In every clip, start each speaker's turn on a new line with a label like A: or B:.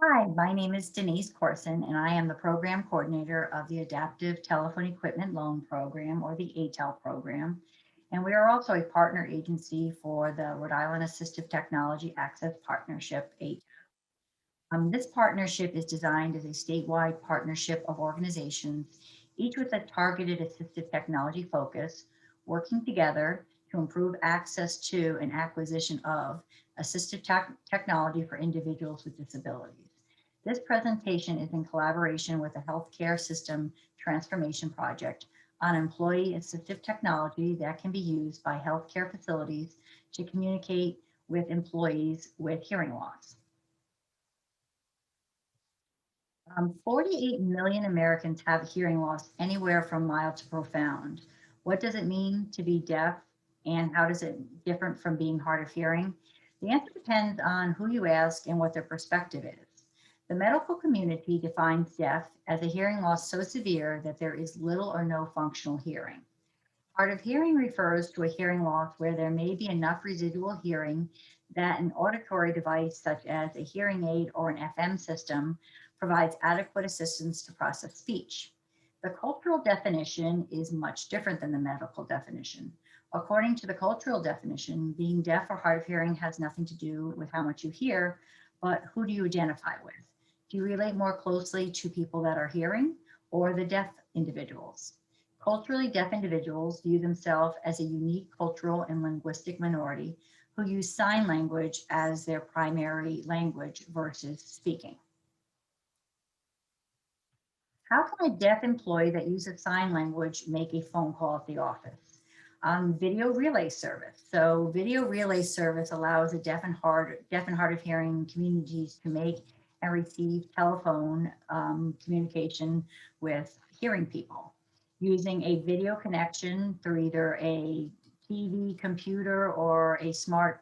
A: Hi, my name is Denise Corson, and I am the program coordinator of the Adaptive Telephone Equipment Loan Program, or the ATEL program. And we are also a partner agency for the Rhode Island Assistive Technology Access Partnership, ATEL. This partnership is designed as a statewide partnership of organizations, each with a targeted assistive technology focus, working together to improve access to and acquisition of assistive technology for individuals with disabilities. This presentation is in collaboration with the Healthcare System Transformation Project on employee assistive technology that can be used by healthcare facilities to communicate with employees with hearing loss. 48 million Americans have hearing loss anywhere from mild to profound. What does it mean to be deaf, and how does it differ from being hard of hearing? The answer depends on who you ask and what their perspective is. The medical community defines deaf as a hearing loss so severe that there is little or no functional hearing. Hard of hearing refers to a hearing loss where there may be enough residual hearing that an auditory device such as a hearing aid or an FM system provides adequate assistance to process speech. The cultural definition is much different than the medical definition. According to the cultural definition, being deaf or hard of hearing has nothing to do with how much you hear, but who do you identify with? Do you relate more closely to people that are hearing or the deaf individuals? Culturally deaf individuals view themselves as a unique cultural and linguistic minority who use sign language as their primary language versus speaking. How can a deaf employee that uses sign language make a phone call at the office? Video relay service. So video relay service allows a deaf and hard of hearing communities to make and receive telephone communication with hearing people using a video connection through either a TV, computer, or a smart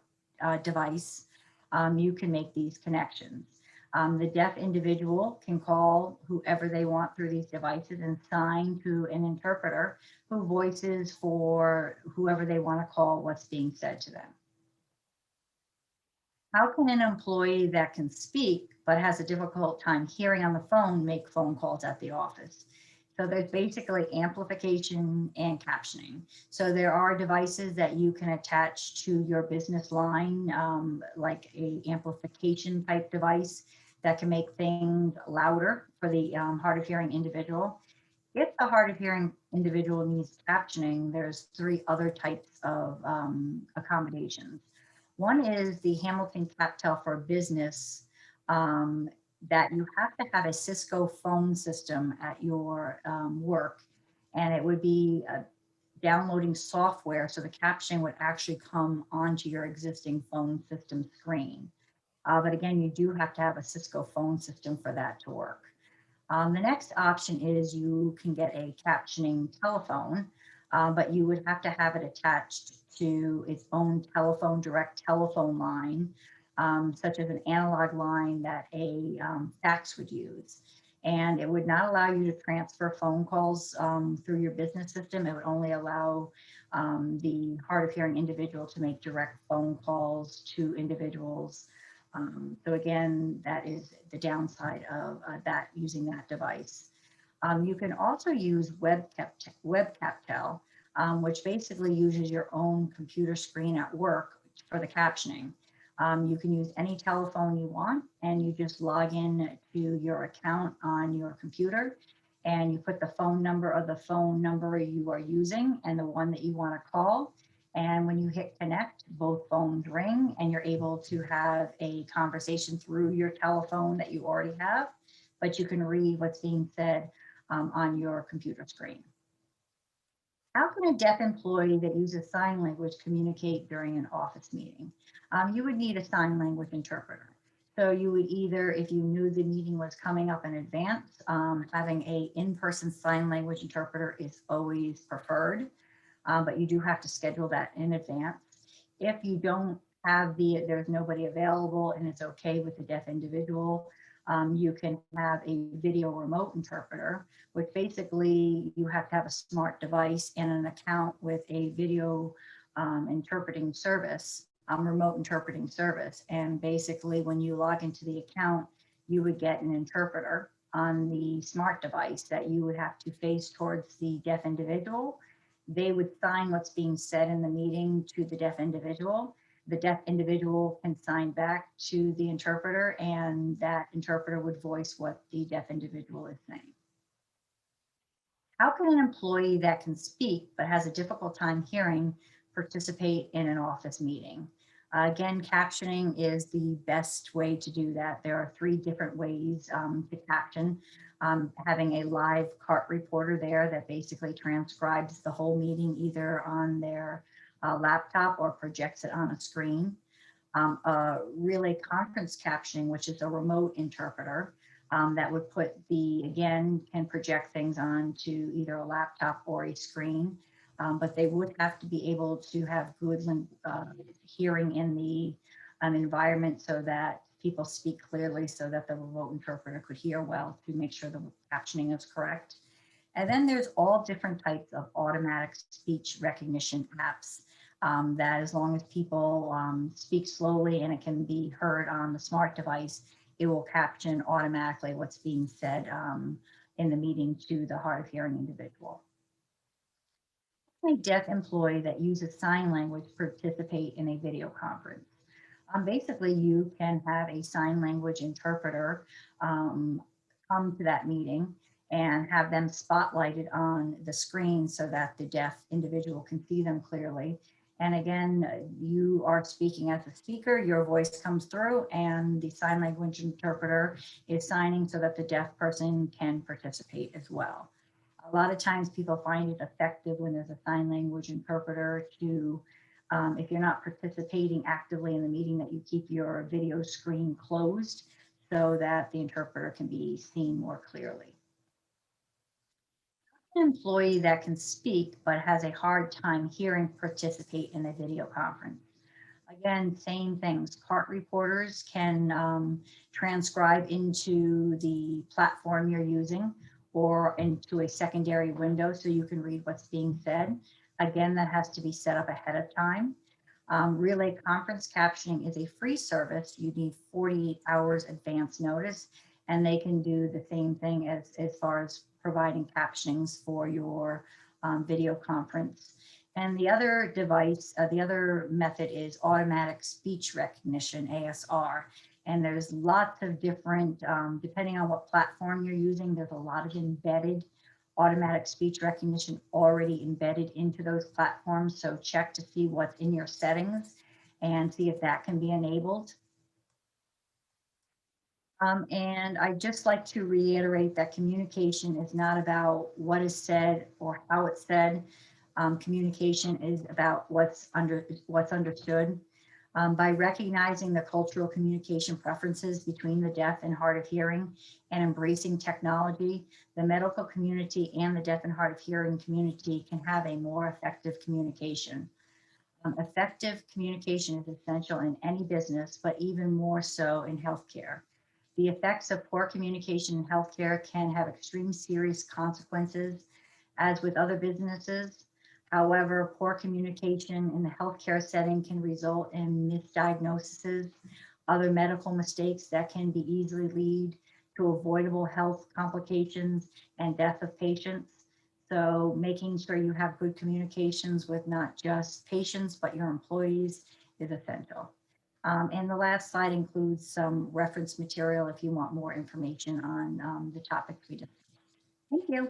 A: device. You can make these connections. The deaf individual can call whoever they want through these devices and sign to an interpreter who voices for whoever they want to call what's being said to them. How can an employee that can speak but has a difficult time hearing on the phone make phone calls at the office? So there's basically amplification and captioning. So there are devices that you can attach to your business line, like a amplification type device that can make things louder for the hard of hearing individual. If the hard of hearing individual needs captioning, there's three other types of accommodations. One is the Hamilton CapTel for Business, that you have to have a Cisco phone system at your work, and it would be downloading software, so the captioning would actually come onto your existing phone system screen. But again, you do have to have a Cisco phone system for that to work. The next option is you can get a captioning telephone, but you would have to have it attached to its own direct telephone line, such as an analog line that a fax would use. And it would not allow you to transfer phone calls through your business system. It would only allow the hard of hearing individual to make direct phone calls to individuals. So again, that is the downside of that using that device. You can also use WebCapTel, which basically uses your own computer screen at work for the captioning. You can use any telephone you want, and you just log in to your account on your computer, and you put the phone number of the phone number you are using and the one that you want to call. And when you hit connect, both phones ring, and you're able to have a conversation through your telephone that you already have, but you can read what's being said on your computer screen. How can a deaf employee that uses sign language communicate during an office meeting? You would need a sign language interpreter. So you would either, if you knew the meeting was coming up in advance, having a in-person sign language interpreter is always preferred, but you do have to schedule that in advance. If you don't have there's nobody available and it's okay with the deaf individual, you can have a video remote interpreter, which basically you have to have a smart device and an account with a video interpreting service, remote interpreting service. And basically when you log into the account, you would get an interpreter on the smart device that you would have to face towards the deaf individual. They would sign what's being said in the meeting to the deaf individual. The deaf individual can sign back to the interpreter, and that interpreter would voice what the deaf individual is saying. How can an employee that can speak but has a difficult time hearing participate in an office meeting? Again, captioning is the best way to do that. There are 3 different ways to caption. Having a live cart reporter there that basically transcribes the whole meeting either on their laptop or projects it on a screen. Relay conference captioning, which is a remote interpreter that would put again, can project things onto either a laptop or a screen, but they would have to be able to have good hearing in the environment so that people speak clearly so that the remote interpreter could hear well to make sure the captioning is correct. And then there's all different types of automatic speech recognition apps that as long as people speak slowly and it can be heard on the smart device, it will caption automatically what's being said in the meeting to the hard of hearing individual. A deaf employee that uses sign language participate in a video conference. Basically, you can have a sign language interpreter come to that meeting and have them spotlighted on the screen so that the deaf individual can see them clearly. And again, you are speaking as a speaker, your voice comes through, and the sign language interpreter is signing so that the deaf person can participate as well. A lot of times people find it effective when there's a sign language interpreter to, if you're not participating actively in the meeting, that you keep your video screen closed so that the interpreter can be seen more clearly. An employee that can speak but has a hard time hearing participate in a video conference. Again, same things. Cart reporters can transcribe into the platform you're using or into a secondary window so you can read what's being said. Again, that has to be set up ahead of time. Relay conference captioning is a free service. You need 48 hours advance notice, and they can do the same thing as far as providing captionings for your video conference. And the other device, the other method is automatic speech recognition, ASR. And there's lots of different, depending on what platform you're using, there's a lot of embedded automatic speech recognition already embedded into those platforms. So check to see what's in your settings and see if that can be enabled. And I'd just like to reiterate that communication is not about what is said or how it's said. Communication is about what's understood. By recognizing the cultural communication preferences between the deaf and hard of hearing and embracing technology, the medical community and the deaf and hard of hearing community can have a more effective communication. Effective communication is essential in any business, but even more so in healthcare. The effects of poor communication in healthcare can have extreme serious consequences, as with other businesses. However, poor communication in the healthcare setting can result in misdiagnoses, other medical mistakes that can be easily lead to avoidable health complications and death of patients. So making sure you have good communications with not just patients, but your employees is essential. And the last slide includes some reference material if you want more information on the topics we discussed. Thank you.